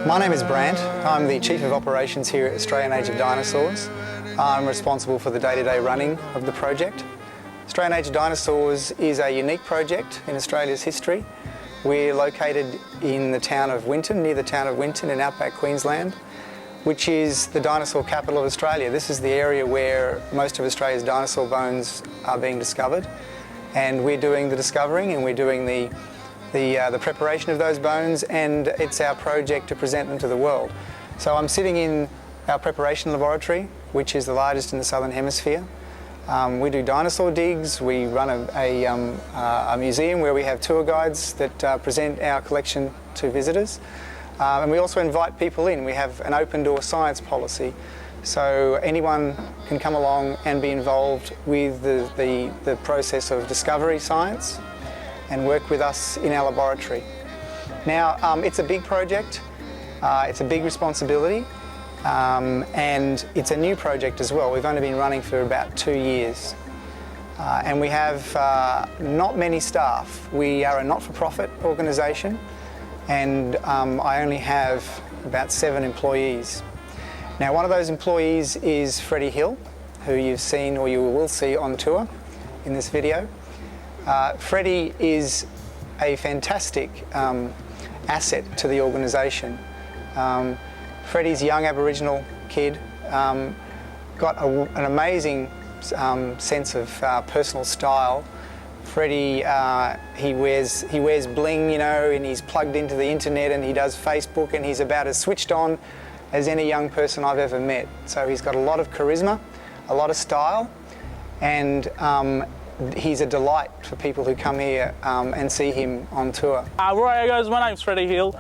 My name is Brant. I'm the Chief of Operations here at Australian Age of Dinosaurs. I'm responsible for the day-to-day running of the project. Australian Age of Dinosaurs is a unique project in Australia's history. We're located in the town of Winton, near the town of Winton in outback Queensland, which is the dinosaur capital of Australia. This is the area where most of Australia's dinosaur bones are being discovered, and we're doing the discovering and we're doing the preparation of those bones, and it's our project to present them to the world. So I'm sitting in our preparation laboratory, which is the largest in the Southern Hemisphere. We do dinosaur digs, we run a museum where we have tour guides that present our collection to visitors. And we also invite people in. We have an open door science policy, so anyone can come along and be involved with the process of discovery science and work with us in our laboratory. Now, it's a big project, it's a big responsibility, and it's a new project as well. We've only been running for about 2 years. And we have not many staff. We are a not-for-profit organisation, and I only have about 7 employees. Now, one of those employees is Freddie Hill, who you've seen or you will see on tour in this video. Freddie is a fantastic asset to the organisation. Freddie's a young Aboriginal kid, got an amazing sense of personal style. Freddie, he wears bling, you know, and he's plugged into the internet and he does Facebook, and he's about as switched on as any young person I've ever met. So he's got a lot of charisma, a lot of style, and he's a delight for people who come here and see him on tour. Right, guys, my name's Freddie Hill.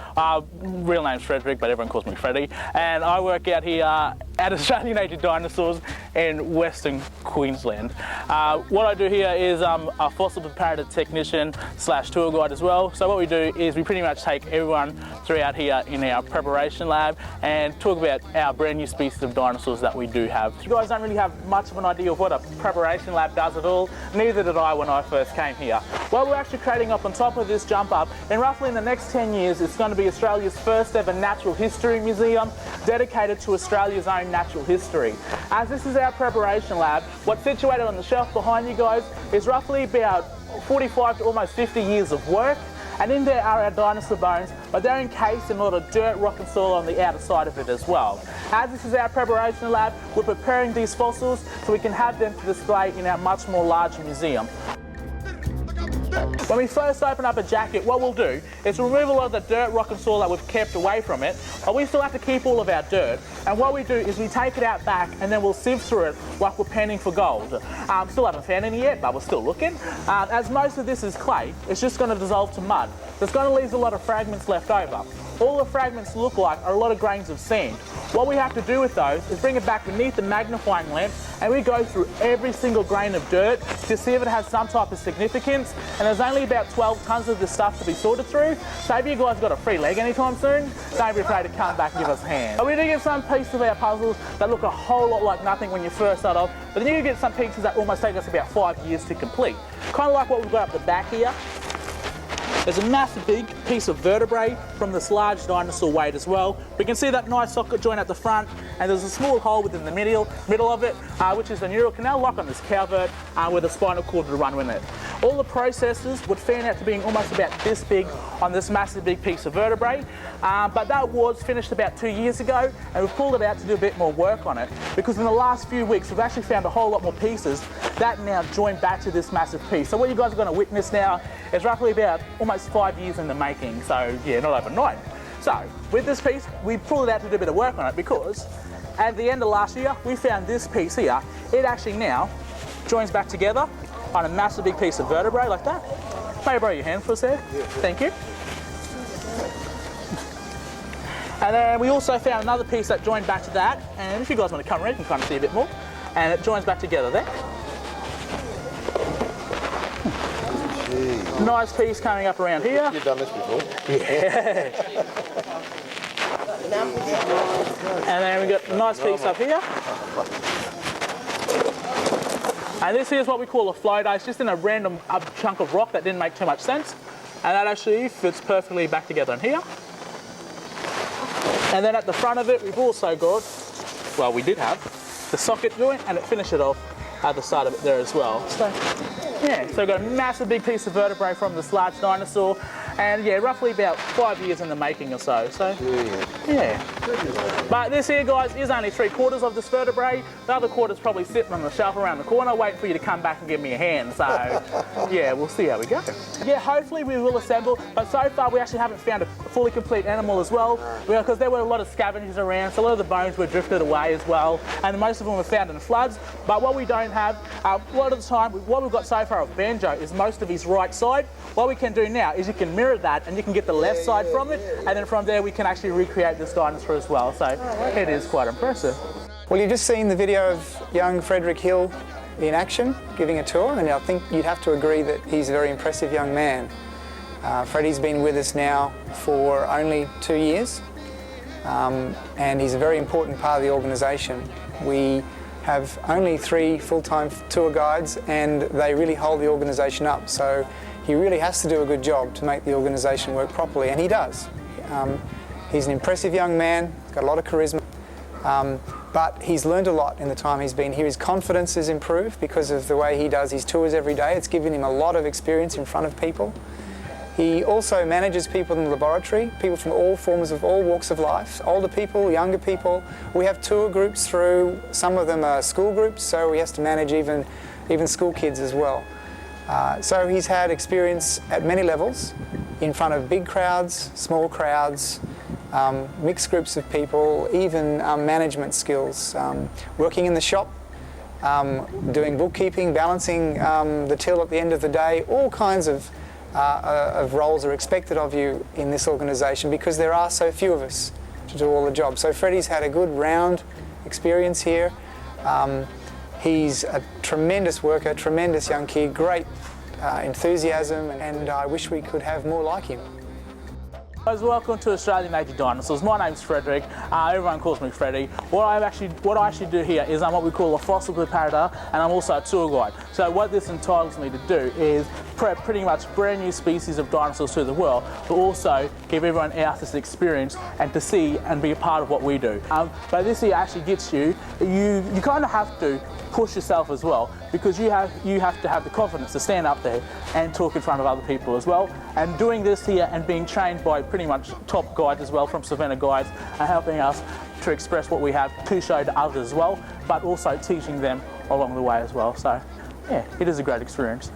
Real name's Frederick, but everyone calls me Freddie. And I work out here at Australian Age of Dinosaurs in Western Queensland. What I do here is a fossil preparator technician / tour guide as well. So what we do is we pretty much take everyone throughout here in our preparation lab and talk about our brand new species of dinosaurs that we do have. You guys don't really have much of an idea of what a preparation lab does at all. Neither did I when I first came here. Well, we're actually creating up on top of this jump up, and roughly in the next 10 years it's going to be Australia's first ever natural history museum dedicated to Australia's own natural history. As this is our preparation lab, what's situated on the shelf behind you guys is roughly about 45 to almost 50 years of work, and in there are our dinosaur bones, but they're encased in a lot of dirt, rock and soil on the outer side of it as well. As this is our preparation lab, we're preparing these fossils so we can have them to display in our much more larger museum. When we first open up a jacket, what we'll do is remove a lot of the dirt, rock and soil that we've kept away from it, but we still have to keep all of our dirt. And what we do is we take it out back and then we'll sieve through it like we're panning for gold. Still haven't found any yet, but we're still looking. As most of this is clay, it's just going to dissolve to mud. There's going to leave a lot of fragments left over. All the fragments look like are a lot of grains of sand. What we have to do with those is bring it back beneath the magnifying lamp, and we go through every single grain of dirt to see if it has some type of significance. And there's only about 12 tons of this stuff to be sorted through. So if you guys got a free leg anytime soon, don't be afraid to come back and give us a hand. We do get some pieces of our puzzles that look a whole lot like nothing when you first start off, but then you get some pieces that almost take us about 5 years to complete. Kind of like what we've got up the back here. There's a massive big piece of vertebrae from this large dinosaur weight as well. We can see that nice socket joint at the front, and there's a small hole within the middle of it, which is the neural canal lock on this cow vert with a spinal cord to run with it. All the processes would fan out to being almost about this big on this massive big piece of vertebrae, but that was finished about 2 years ago, and we've pulled it out to do a bit more work on it, because in the last few weeks we've actually found a whole lot more pieces that now join back to this massive piece. So what you guys are going to witness now is roughly about almost 5 years in the making, so yeah, not overnight. So with this piece, we pulled it out to do a bit of work on it, because at the end of last year we found this piece here. It actually now joins back together on a massive big piece of vertebrae like that. May I borrow your hand for a sec? Yeah. Thank you. And then we also found another piece that joined back to that, and if you guys want to come around you can kind of see a bit more, and it joins back together there. Jeez. Nice piece coming up around here. You've done this before? Yeah. And then we've got a nice piece up here. And this is what we call a floater. It's just in a random chunk of rock that didn't make too much sense. And that actually fits perfectly back together in here. And then at the front of it, we've also got, well, we did have the socket joint, and it finished it off at the side of it there as well. So, yeah, so we've got a massive big piece of vertebrae from this large dinosaur, and yeah, roughly about 5 years in the making or so. So, yeah. But this here, guys, is only 3/4 of this vertebrae. The other quarter's probably sitting on the shelf around the corner, waiting for you to come back and give me a hand. So, yeah, we'll see how we go. Yeah, hopefully we will assemble, but so far we actually haven't found a fully complete animal as well, because there were a lot of scavengers around, so a lot of the bones were drifted away as well, and most of them were found in floods. But what we don't have, a lot of the time, what we've got so far of Banjo is most of his right side. What we can do now is you can mirror that and you can get the left side from it, and then from there we can actually recreate this dinosaur as well. So it is quite impressive. Well, you've just seen the video of young Frederick Hill in action, giving a tour, and I think you'd have to agree that he's a very impressive young man. Freddie's been with us now for only 2 years, and he's a very important part of the organisation. We have only 3 full-time tour guides, and they really hold the organisation up, so he really has to do a good job to make the organisation work properly, and he does. He's an impressive young man, got a lot of charisma, but he's learned a lot in the time he's been here. His confidence has improved because of the way he does his tours every day. It's given him a lot of experience in front of people. He also manages people in the laboratory, people from all forms of all walks of life, older people, younger people. We have tour groups through, some of them are school groups, so he has to manage even school kids as well. So he's had experience at many levels, in front of big crowds, small crowds, mixed groups of people, even management skills, working in the shop, doing bookkeeping, balancing the till at the end of the day. All kinds of roles are expected of you in this organisation because there are so few of us to do all the jobs. So Freddie's had a good round experience here. He's a tremendous worker, tremendous young kid, great enthusiasm, and I wish we could have more like him. Guys, welcome to Australian Age of Dinosaurs. My name's Frederick. Everyone calls me Freddie. What I actually do here is I'm what we call a fossil preparator, and I'm also a tour guide. So what this entitles me to do is prep pretty much brand new species of dinosaurs to the world, but also give everyone else this experience and to see and be a part of what we do. But this here actually gets you kind of have to push yourself as well, because you have to have the confidence to stand up there and talk in front of other people as well. And doing this here and being trained by pretty much top guides as well from Savannah Guides are helping us to express what we have to show to others as well, but also teaching them along the way as well. So yeah, it is a great experience.